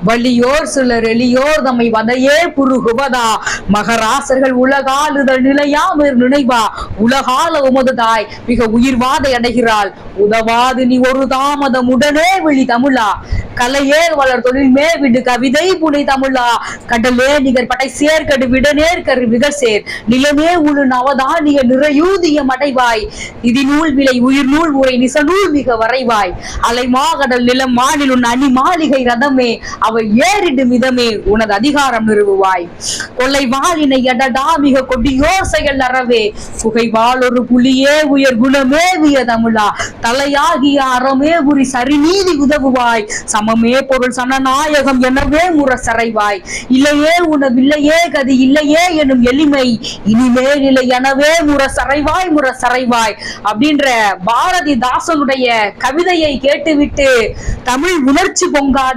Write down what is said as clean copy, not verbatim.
வலியோர் சிலர் எளியோர் தம்மை வதையே புருகுவதா மகராசர்கள் உலகாளுதல் நிலையாமர் நினைவா உலகால உமதுதாய் மிக உயிர்வாதை அடைகிறாள் உதவாது நீ ஒரு தாமதம் உடனே விழி தமிழா கலையே வளர் தொழில் மே விடு கவிதை புனை தமிழா கடலே நிகர் படை சேர்கடு விடநேர் கரு விகசேர் நிலமே உழு நவதானிய நிறையூதிய மடைவாய் நிதி நூல் விலை உயிர் நூல் உரை நிசநூல் மிக வரைவாய் அலைமாகடல் நிலம் மாநில் உன் அணி மாளிகை ரதமே அவை ஏறிடு மிதமே உனது அதிகாரம் நிறுவுவாய் கொள்ளை வாளினை எடடா மிக கொடியோர் செயல் அறவே புகை வாழொரு புலியே உயர் குணமே விய தமிழா தலையாகிய அறமே உரி சரிநீதி உதவுவாய் சமமே பொருள் சனநாயகம் எனவே முரசறைவாய் இல்லையே உணவில்லையே கதி இல்லையே எனும் எளிமை இனிமேல் இல்லை எனவே முரசறைவாய் முரசறைவாய் அப்படின்ற பாரதிதாசனுடைய கவிதையை கேட்டுவிட்டு தமிழ் உணர்ச்சி பொங்காத